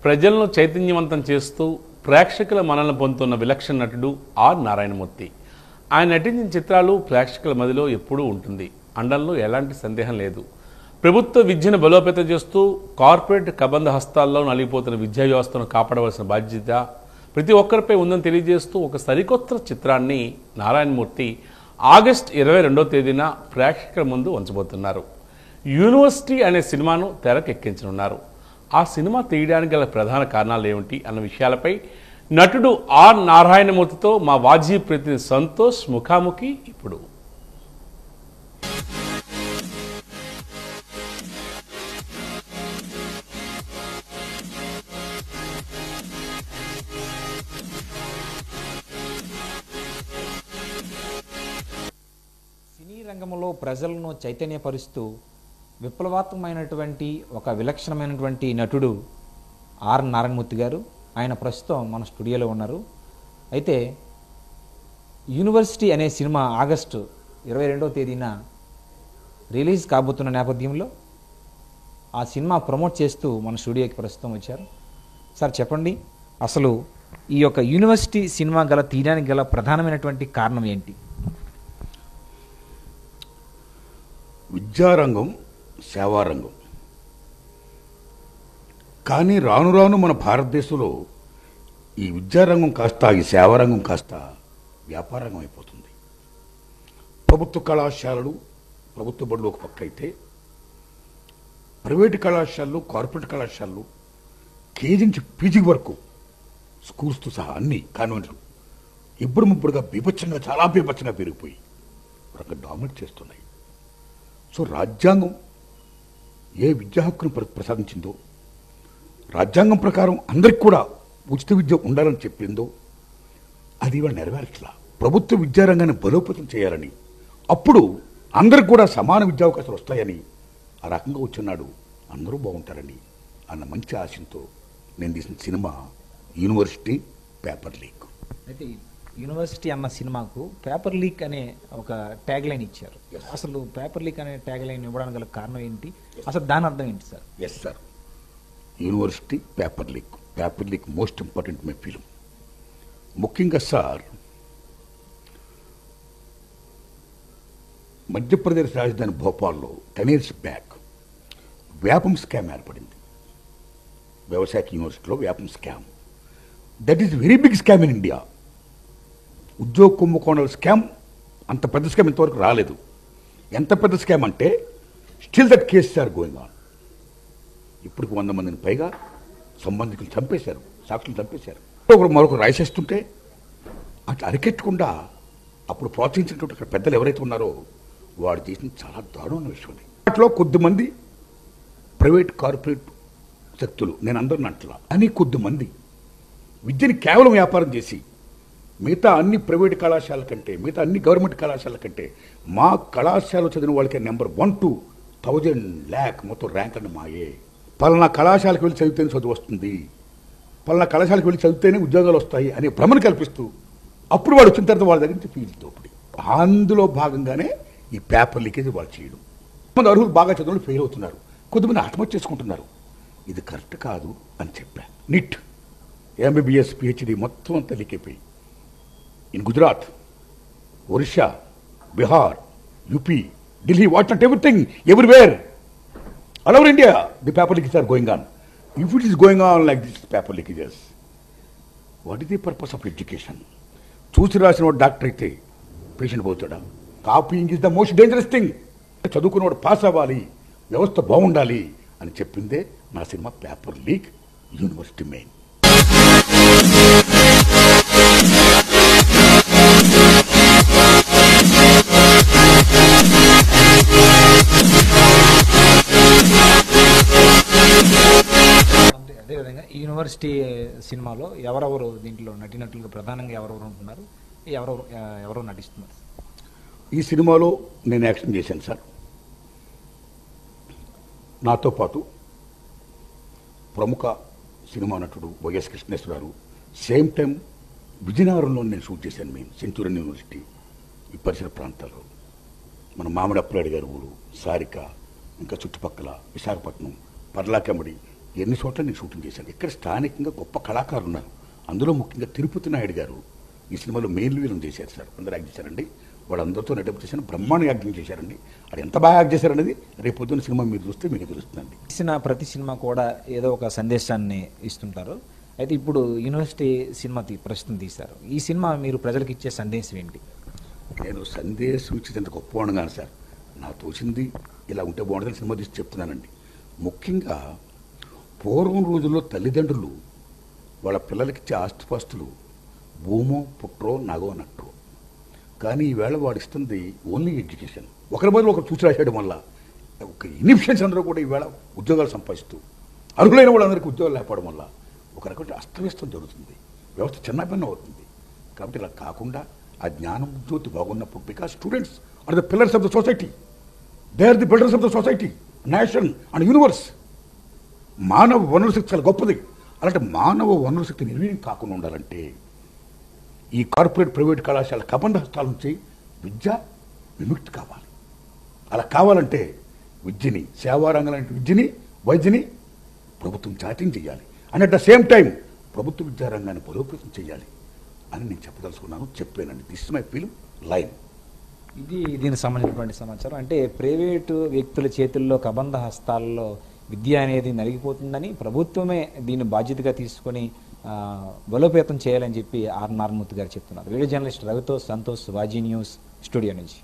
ప్రజలను చైతన్యవంతం చేస్తూ ప్రేక్షకుల మనల్ని పొందుతున్న విలక్షణ నటుడు ఆర్ నారాయణమూర్తి. ఆయన నటించిన చిత్రాలు ప్రేక్షకుల మదిలో ఎప్పుడూ ఉంటుంది అనడంలో ఎలాంటి సందేహం లేదు. ప్రభుత్వ విద్యను బలోపేతం చేస్తూ కార్పొరేట్ కబంధ హస్తాల్లో నలిగిపోతున్న విద్యా వ్యవస్థను కాపాడవలసిన బాధ్యత ప్రతి ఒక్కరిపై ఉందని తెలియజేస్తూ ఒక సరికొత్త చిత్రాన్ని నారాయణమూర్తి ఆగస్టు 22వ తేదీన ప్రేక్షకుల ముందు ఉంచబోతున్నారు. యూనివర్సిటీ అనే సినిమాను తెరకెక్కించనున్నారు. ఆ సినిమా తీయడానికి గల ప్రధాన కారణాలు ఏమిటి అన్న విషయాలపై నటుడు ఆర్ నారాయణమూర్తితో మా వాజీ ప్రతినిధి సంతోష్ ముఖాముఖి ఇప్పుడు. సినీ రంగంలో ప్రజలను చైతన్యపరుస్తూ విప్లవాత్మకమైనటువంటి ఒక విలక్షణమైనటువంటి నటుడు ఆర్ నారాయణమూర్తి గారు. ఆయన ప్రస్తుతం మన స్టూడియోలో ఉన్నారు. అయితే యూనివర్సిటీ అనే సినిమా ఆగస్టు 22వ తేదీన రిలీజ్ కాబోతున్న నేపథ్యంలో ఆ సినిమా ప్రమోట్ చేస్తూ మన స్టూడియోకి ప్రస్తుతం వచ్చారు. సార్ చెప్పండి, అసలు ఈ యొక్క యూనివర్సిటీ సినిమా తీయడానికి గల ప్రధానమైనటువంటి కారణం ఏంటి? విద్యారంగం సేవారంగం. కానీ రాను రాను మన భారతదేశంలో ఈ విద్యారంగం కాస్త ఈ సేవారంగం కాస్త వ్యాపారంగం అయిపోతుంది. ప్రభుత్వ కళాశాలలు ప్రభుత్వ బడులు ఒక పక్క అయితే, ప్రైవేటు కళాశాలలు కార్పొరేట్ కళాశాలలు కేజీ నుంచి పీజీ వరకు స్కూల్స్తో సహా అన్ని కాన్వెంట్లు ఇప్పుడు ముప్పుడుగా బీభత్సంగా చాలా బీభత్సంగా పెరిగిపోయి ఒక డామినేట్ చేస్తున్నాయి. సో రాజ్యాంగం ఏ విద్యా హక్కును ప్రసాదించిందో, రాజ్యాంగం ప్రకారం అందరికి కూడా ఉచిత విద్య ఉండాలని చెప్పిందో అది ఇవాళ నెరవేర్చలా. ప్రభుత్వ విద్యారంగాన్ని బలోపేతం చేయాలని, అప్పుడు అందరికి కూడా సమాన విద్యా అవకాశాలు వస్తాయని ఆ రకంగా వచ్చినాడు అందరూ బాగుంటారని అన్న మంచి ఆశయంతో నేను తీసిన సినిమా యూనివర్సిటీ పేపర్ లీక్. అయితే యూనివర్సిటీ అన్న సినిమాకు పేపర్ లీక్ అనే ఒక ట్యాగ్ లైన్ ఇచ్చారు. అసలు పేపర్ లీక్ అనే ట్యాగ్ లైన్ ఇవ్వడానికి గల కారణం ఏంటి? అసలు దాని అర్థం ఏంటి sir? Yes sir, university paper leak. Paper leak most important my film. ముఖ్యంగా సార్, మధ్యప్రదేశ్ రాజధాని భోపాల్లో 10 years బ్యాక్ వ్యాపం స్కామ్ ఏర్పడింది. వ్యవసాయ యూనివర్సిటీలో Vyapam scam. That is very big scam in India. ఉద్యోగ కుంభకోణాల స్కామ్ అంత పెద్ద స్కామ్ ఇంతవరకు రాలేదు. ఎంత పెద్ద స్కామ్ అంటే still that cases are going on. ఇప్పటికి 100 మందిని పైగా సంబంధికులు చంపేశారు, సాక్షులు చంపేశారు. మరొకరు రాసేస్తుంటే అట్లా అరికెట్టకుండా అప్పుడు ప్రోత్సహించినటువంటి అక్కడ పెద్దలు ఎవరైతే ఉన్నారో వాడు చేసిన చాలా దారుణమైన విషయం అది. వాటిలో కొద్దిమంది ప్రైవేట్ కార్పొరేట్ శక్తులు, నేను అందరిని అంటలా, అని కొద్దిమంది విద్యని కేవలం వ్యాపారం చేసి మిగతా అన్ని ప్రైవేట్ కళాశాల కంటే, మిగతా అన్ని గవర్నమెంట్ కళాశాల కంటే మా కళాశాలలో చదివిన వాళ్ళకి నెంబర్ 1 to 1000 lakh మొత్తం ర్యాంక్ అని మాయే. పలానా కళాశాలకు వెళ్ళి చదివితేనే చదువు వస్తుంది, పలానా కళాశాలకు వెళ్ళి చదివితేనే ఉద్యోగాలు వస్తాయి అనే భ్రమను కల్పిస్తూ అప్పుడు వాడు వచ్చిన తర్వాత వాళ్ళ దగ్గర నుంచి ఫీజు దోపిడి. అందులో భాగంగానే ఈ పేపర్ లీకేజ్ వాళ్ళు చేయడం. కొంతమంది అర్హులు బాగా చదువులు ఫెయిల్ అవుతున్నారు, కొద్దిమంది ఆత్మహత్య చేసుకుంటున్నారు. ఇది కరెక్ట్ కాదు అని చెప్పాను. నిట్, MBBS, PhD మొత్తం అంతా లీక్ అయిపోయి in Gujarat, Orissa, Bihar, UP, Delhi, what not everything, everywhere, all over India, the paper leakages are going on. If it is going on like this, paper leakages, what is the purpose of education? చూసి రాసిన doctor అయితే patient పోతాడా? Copying is the most dangerous thing. చదువుకున్నవాడు pass అవ్వాలి, వ్యవస్థ బాగుండాలి అని చెప్పిందే నా cinema paper leak, university main. అదేవిధంగా ఈ యూనివర్సిటీ సినిమాలో ఎవరెవరు దీంట్లో నటినట్లుగా ప్రధానంగా ఎవరెవరు ఉంటున్నారు, ఎవరెవరు నటిస్తున్నారు? ఈ సినిమాలో నేను యాక్షన్ చేశాను సార్. నాతో పాటు ప్రముఖ సినిమా నటుడు వైఎస్ కృష్ణేశ్వరరావు, సేమ్ టైం విజయనగరంలో నేను షూట్ చేశాను. మేము సెంచూరియన్ యూనివర్సిటీ ఈ పరిసర ప్రాంతాల్లో మన మామిడి అప్పలాడి గారి ఊరు, సారిక, ఇంకా చుట్టుపక్కల విశాఖపట్నం, పర్లాకెంబడి ఎన్ని చోట్ల నేను షూటింగ్ చేశాను. ఇక్కడ స్థానికంగా గొప్ప కళాకారులు ఉన్నారు. అందులో ముఖ్యంగా తిరుపతి నాయుడు గారు ఈ సినిమాలో మెయిన్ విలన్ చేశారు సార్. అందరూ యాక్ట్ చేశారండి. వాళ్ళందరితో నటన చేశాను. బ్రహ్మాండంగా యాక్టింగ్ చేశారండి. అది ఎంత బాగా యాక్ట్ చేశారనేది రేపు పొద్దున్న సినిమా మీరు చూస్తే మీకు తెలుస్తుందండి. ప్రతి సినిమా కూడా ఏదో ఒక సందేశాన్ని ఇస్తుంటారు. అయితే ఇప్పుడు యూనివర్సిటీ సినిమా ప్రస్తుతం తీశారు. ఈ సినిమా మీరు ప్రజలకు ఇచ్చే సందేశం ఏంటి? నేను సందేశం ఇచ్చేంత గొప్పవాడు కాను సార్. నాకు తోచింది ఇలా ఉంటే బాగుంటుందని సినిమా తీసి చెప్తున్నానండి. ముఖ్యంగా పూర్వం రోజుల్లో తల్లిదండ్రులు వాళ్ళ పిల్లలకిచ్చే ఆస్తిపాస్తులు భూమో పుట్రో నాగో అన్నట్టు. కానీ ఈవేళ వాడు ఇస్తుంది ఓన్లీ ఎడ్యుకేషన్. ఒకరి బదులు ఒకరు చూసి రాసేయడం వల్ల ఒక ఇన్ఫ్లుయెన్స్ అందరూ కూడా ఈవేళ ఉద్యోగాలు సంపాదిస్తూ అర్హులైన వాళ్ళందరికీ ఉద్యోగాలు లేకపోవడం వల్ల ఒక రకమైన అస్తవ్యస్తం జరుగుతుంది. వ్యవస్థ చిన్నభిన్నం అవుతుంది. కాబట్టి ఇలా కాకుండా ఆ జ్ఞానం జ్యోతి బాగున్నప్పుడు, because students are the pillars of the society, they are the builders of the society, nation and universe. మానవ వనరు శక్తి చాలా గొప్పది. అలాంటి మానవ వనరు శక్తి నిర్వీర్యం కాకుండా ఉండాలంటే ఈ కార్పొరేట్ ప్రైవేట్ కళాశాల కబంధ హస్తాల నుంచి విద్య విముక్తి కావాలి. అలా కావాలంటే విద్యని, సేవారంగం లాంటి విద్యని, వైద్యని ప్రభుత్వం చాటింగ్ చేయాలి. And at the same time ప్రభుత్వ విద్యారంగాన్ని బలోపేతం చేయాలి అని నేను చెప్పదలుచుకున్నాను. చెప్పానండి. This is my film line. ఇది దీనికి సంబంధించినటువంటి సమాచారం. అంటే ప్రైవేటు వ్యక్తుల చేతుల్లో కబంధ హస్తాల్లో విద్య అనేది నలిగిపోతుందని ప్రభుత్వమే దీన్ని బాధ్యతగా తీసుకొని బలోపేతం చేయాలని చెప్పి ఆర్ నారాయణమూర్తి గారు చెప్తున్నారు. వీడియో జర్నలిస్ట్ రవితో సంతోష్, వాజీ న్యూస్ స్టూడియో నుంచి.